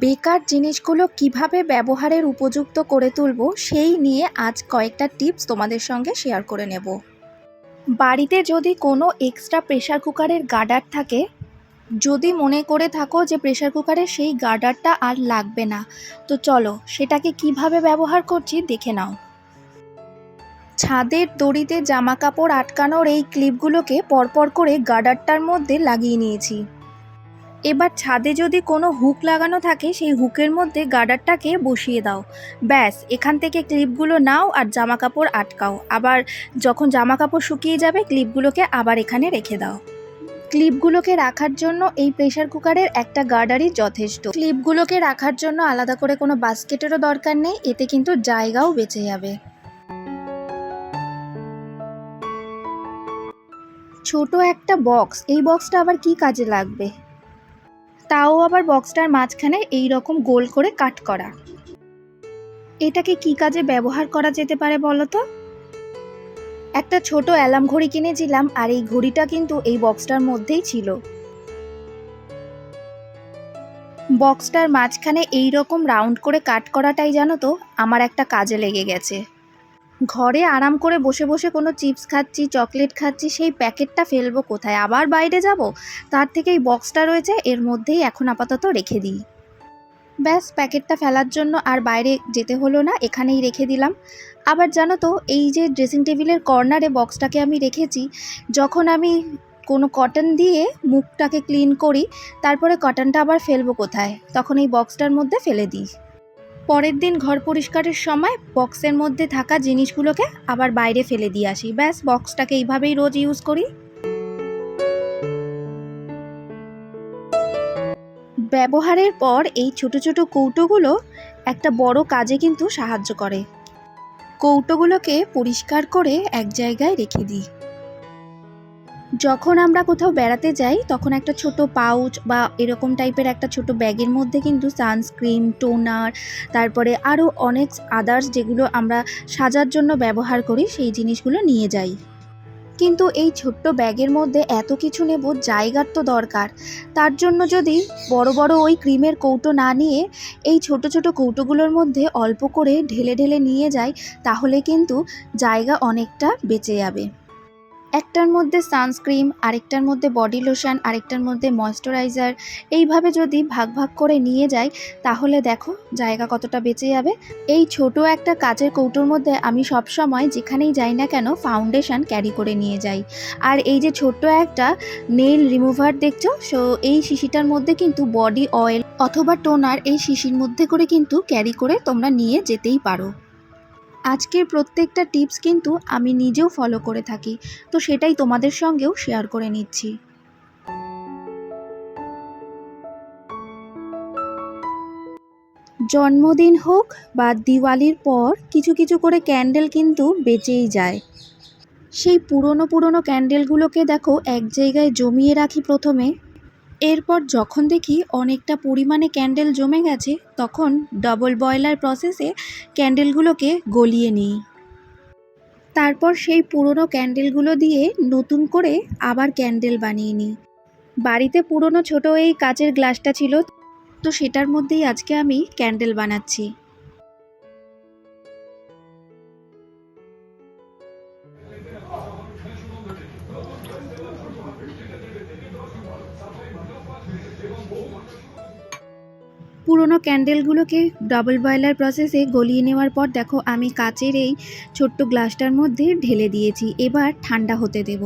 বেকার জিনিসগুলো কিভাবে ব্যবহারের উপযুক্ত করে তুলব সেই নিয়ে আজ কয়েকটা টিপস তোমাদের সঙ্গে শেয়ার করে নেব। বাড়িতে যদি কোনো এক্সট্রা প্রেসার কুকারের গার্ডার থাকে, যদি মনে করে থাকো যে প্রেসার কুকারের সেই গার্ডারটা আর লাগবে না, তো চলো সেটাকে কিভাবে ব্যবহার করছি দেখে নাও। ছাদের দড়িতে জামা কাপড় আটকানোর এই ক্লিপগুলোকে পরপর করে গার্ডারটার মধ্যে লাগিয়ে নিয়েছি। এবার ছাদে যদি কোনো হুক লাগানো থাকে সেই হুকের মধ্যে গার্ডারটাকে বসিয়ে দাও। ব্যাস, এখান থেকে ক্লিপগুলো নাও আর জামা কাপড় আটকাও। আবার যখন জামা কাপড় শুকিয়ে যাবে ক্লিপগুলোকে আবার এখানে রেখে দাও। ক্লিপগুলোকে রাখার জন্য এই প্রেসার কুকারের একটা গার্ডারই যথেষ্ট। ক্লিপগুলোকে রাখার জন্য আলাদা করে কোনো বাস্কেটেরও দরকার নেই, এতে কিন্তু জায়গাও বেঁচে যাবে। ছোট একটা বক্স, এই বক্সটা আবার কি কাজে লাগবে? তাও আবার বক্সটার মাঝখানে এই রকম গোল করে কাট করা। এটাকে কি কাজে ব্যবহার করা যেতে পারে বলো তো? একটা ছোট অ্যালার্ম ঘড়ি কিনেছিলাম আর এই ঘড়িটা কিন্তু এই বক্সটার মধ্যেই ছিল। বক্সটার মাঝখানে এই রকম রাউন্ড করে কাট করাটাই জানো তো আমার একটা কাজে লেগে গেছে। ঘরে আরাম করে বসে বসে কোনো চিপস খাচ্ছি, চকলেট খাচ্ছি, সেই প্যাকেটটা ফেলবো কোথায়? আবার বাইরে যাব? তার থেকে এই বক্সটা রয়েছে, এর মধ্যেই এখন আপাতত রেখে দিই। ব্যাস, প্যাকেটটা ফেলার জন্য আর বাইরে যেতে হলো না, এখানেই রেখে দিলাম। আবার জানো তো, এই যে ড্রেসিং টেবিলের কর্নারে বক্সটাকে আমি রেখেছি, যখন আমি কোনো কটন দিয়ে মুখটাকে ক্লিন করি, তারপরে কটনটা আবার ফেলবো কোথায়? তখন এই বক্সটার মধ্যে ফেলে দিই। পরের দিন ঘর পরিষ্কারের সময় বক্সের মধ্যে থাকা জিনিসগুলোকে আবার বাইরে ফেলে দিয়ে আসি। ব্যাস, বক্সটাকে এইভাবেই রোজ ইউজ করি। ব্যবহারের পর এই ছোট ছোট কৌটোগুলো একটা বড় কাজে কিন্তু সাহায্য করে। কৌটোগুলোকে পরিষ্কার করে এক জায়গায় রেখে দিই। যখন আমরা কোথাও বেড়াতে যাই তখন একটা ছোট পাউচ বা এরকম টাইপের একটা ছোট ব্যাগের মধ্যে কিন্তু সানস্ক্রিন, টোনার, তারপরে আরও অনেক আদার্স যেগুলো আমরা সাজার জন্য ব্যবহার করি সেই জিনিসগুলো নিয়ে যাই। কিন্তু এই ছোট্ট ব্যাগের মধ্যে এত কিছু নেব, জায়গার তো দরকার। তার জন্য যদি বড় বড় ওই ক্রিমের কৌটো না নিয়ে এই ছোট ছোট কৌটোগুলোর মধ্যে অল্প করে ঢেলে ঢেলে নিয়ে যাই, তাহলে কিন্তু জায়গা অনেকটা বেঁচে যাবে। একটার মধ্যে সানস্ক্রিন, আরেকটার মধ্যে বডি লোশন, আরেকটার মধ্যে ময়েশ্চারাইজার, এইভাবে যদি ভাগ ভাগ করে নিয়ে যাই তাহলে দেখো জায়গা কতটা বেঁচে যাবে। এই ছোট একটা কাচের কৌটোর মধ্যে আমি সব সময় যেখানেই যাই না কেন ফাউন্ডেশন ক্যারি করে নিয়ে যাই। আর এই যে ছোট্ট একটা নেইল রিমুভার দেখছো, সো এই শিশিটার মধ্যে কিন্তু বডি অয়েল অথবা টোনার এই শিশির মধ্যে করে কিন্তু ক্যারি করে তোমরা নিয়ে যেতেই পারো। আজকের প্রত্যেকটা টিপস কিন্তু আমি নিজেও ফলো করে থাকি, তো সেটাই তোমাদের সঙ্গেও শেয়ার করে নিচ্ছি। জন্মদিন হোক বা দিওয়ালির পর কিছু কিছু করে ক্যান্ডেল কিন্তু বেঁচেই যায়। সেই পুরনো পুরনো ক্যান্ডেলগুলোকে দেখো এক জায়গায় জমিয়ে রাখি প্রথমে। এরপর যখন দেখি অনেকটা পরিমাণে ক্যান্ডেল জমে গেছে তখন ডাবল বয়লার প্রসেসে ক্যান্ডেলগুলোকে গলিয়ে নিই। তারপর সেই পুরনো ক্যান্ডেলগুলো দিয়ে নতুন করে আবার ক্যান্ডেল বানিয়ে নিই। বাড়িতে পুরনো ছোট এই কাচের গ্লাসটা ছিল, তো সেটার মধ্যেই আজকে আমি ক্যান্ডেল বানাচ্ছি। পুরনো ক্যান্ডেলগুলোকে ডাবল বয়লার প্রসেসে গলিয়ে নেওয়ার পর দেখো আমি কাচের এই ছোট্ট গ্লাসটার মধ্যে ঢেলে দিয়েছি। এবার ঠান্ডা হতে দেব।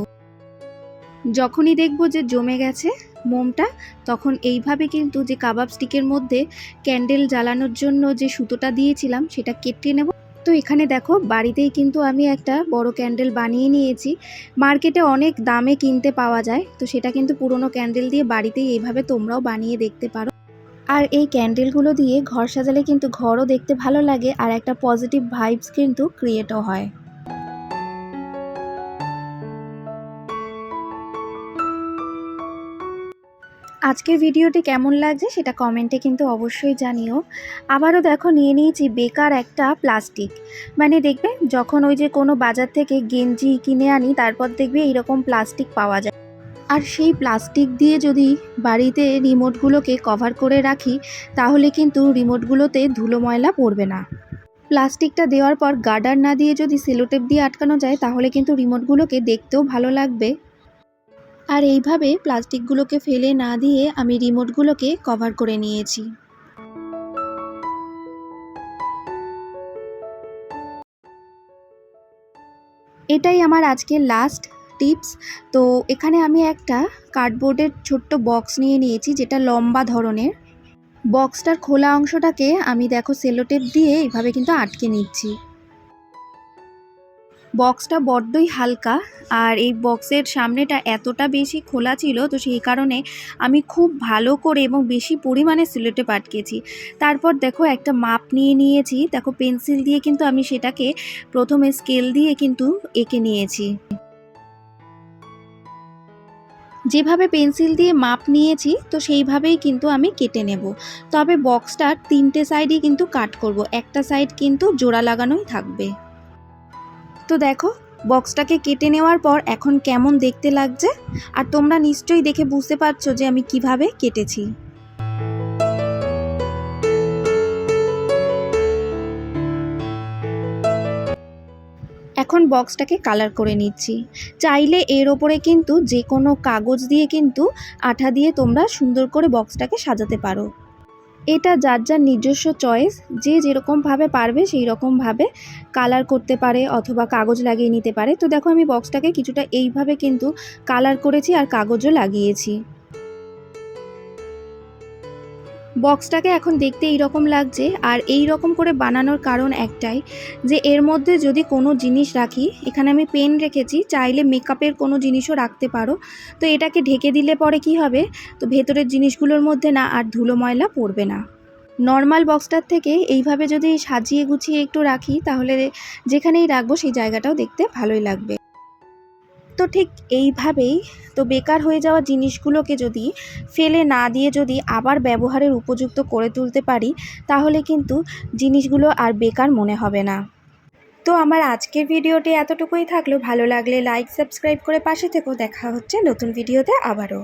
যখনই দেখবো যে জমে গেছে মোমটা, তখন এইভাবে কিন্তু যে কাবাব স্টিকের মধ্যে ক্যান্ডেল জ্বালানোর জন্য যে সুতোটা দিয়েছিলাম সেটা কেটে নেব। তো এখানে দেখো বাড়িতেই কিন্তু আমি একটা বড় ক্যান্ডেল বানিয়ে নিয়েছি। মার্কেটে অনেক দামে কিনতে পাওয়া যায়, তো সেটা কিন্তু পুরনো ক্যান্ডেল দিয়ে বাড়িতেই এইভাবে তোমরাও বানিয়ে দেখতে পারো। আর এই ক্যান্ডেলগুলো দিয়ে ঘর সাজালে কিন্তু ঘরও দেখতে ভালো লাগে আর একটা পজিটিভ ভাইবস কিন্তু ক্রিয়েটও হয়। আজকের ভিডিওটি কেমন লাগছে সেটা কমেন্টে কিন্তু অবশ্যই জানিও। আবারও দেখো নিয়ে নিয়েছি বেকার একটা প্লাস্টিক, মানে দেখবে যখন ওই যে কোনো বাজার থেকে গেঞ্জি কিনে আনি তারপর দেখবে এইরকম প্লাস্টিক পাওয়া যায়। আর সেই প্লাস্টিক দিয়ে যদি বাড়িতে রিমোটগুলোকে কভার করে রাখি তাহলে কিন্তু রিমোটগুলোতে ধুলো ময়লা পড়বে না। প্লাস্টিকটা দেওয়ার পর গার্ডার না দিয়ে যদি সেলোটেপ দিয়ে আটকানো যায় তাহলে কিন্তু রিমোটগুলোকে দেখতেও ভালো লাগবে। আর এইভাবে প্লাস্টিকগুলোকে ফেলে না দিয়ে আমি রিমোটগুলোকে কভার করে নিয়েছি। এটাই আমার আজকের লাস্ট টিপস। তো এখানে আমি একটা কার্ডবোর্ডের ছোট্ট বক্স নিয়ে নিয়েছি, যেটা লম্বা ধরনের। বক্সটার খোলা অংশটাকে আমি দেখো সেলোটেপ দিয়ে এইভাবে কিন্তু আটকে নিচ্ছি। বক্সটা বড্ডই হালকা, আর এই বক্সের সামনেটা এতটা বেশি খোলা ছিল, তো সেই কারণে আমি খুব ভালো করে এবং বেশি পরিমাণে সেলোটেপ আটকেছি। তারপর দেখো একটা মাপ নিয়ে নিয়েছি, দেখো পেন্সিল দিয়ে কিন্তু আমি সেটাকে প্রথমে স্কেল দিয়ে কিন্তু এঁকে নিয়েছি। যেভাবে পেন্সিল দিয়ে মাপ নিয়েছি তো সেইভাবেই কিন্তু আমি কেটে নেব। তবে বক্সটার 3টে সাইডই কিন্তু কাট করব, একটা সাইড কিন্তু জোড়া লাগানোই থাকবে। তো দেখো বক্সটাকে কেটে নেওয়ার পর এখন কেমন দেখতে লাগছে, আর তোমরা নিশ্চয়ই দেখে বুঝতে পারছো যে আমি কিভাবে কেটেছি। এখন বক্সটাকে কালার করে নিচ্ছি। চাইলে এর ওপরে কিন্তু যে কোনো কাগজ দিয়ে কিন্তু আঠা দিয়ে তোমরা সুন্দর করে বক্সটাকে সাজাতে পারো। এটা যার যার নিজস্ব চয়েস, যে যেরকমভাবে পারবে সেই রকমভাবে কালার করতে পারে অথবা কাগজ লাগিয়ে নিতে পারে। তো দেখো আমি বক্সটাকে কিছুটা এইভাবে কিন্তু কালার করেছি আর কাগজও লাগিয়েছি। বক্সটাকে এখন দেখতে এইরকম লাগছে, আর এই রকম করে বানানোর কারণ একটাই, যে এর মধ্যে যদি কোনো জিনিস রাখি, এখানে আমি পেন রেখেছি, চাইলে মেকআপের কোনো জিনিসও রাখতে পারো। তো এটাকে ঢেকে দিলে পরে কি হবে, তো ভেতরের জিনিসগুলোর মধ্যে না আর ধুলো ময়লা পড়বে না। নর্মাল বক্সটার থেকে এইভাবে যদি সাজিয়ে গুছিয়ে একটু রাখি তাহলে যেখানেই রাখবো সেই জায়গাটাও দেখতে ভালোই লাগবে। তো ঠিক এইভাবেই তো বেকার হয়ে যাওয়া জিনিসগুলোকে যদি ফেলে না দিয়ে যদি আবার ব্যবহারের উপযুক্ত করে তুলতে পারি তাহলে কিন্তু জিনিসগুলো আর বেকার মনে হবে না। তো আমার আজকের ভিডিওটি এতটুকুই থাকলো। ভালো লাগলে লাইক সাবস্ক্রাইব করে পাশে থেকো। দেখা হচ্ছে নতুন ভিডিওতে আবারও।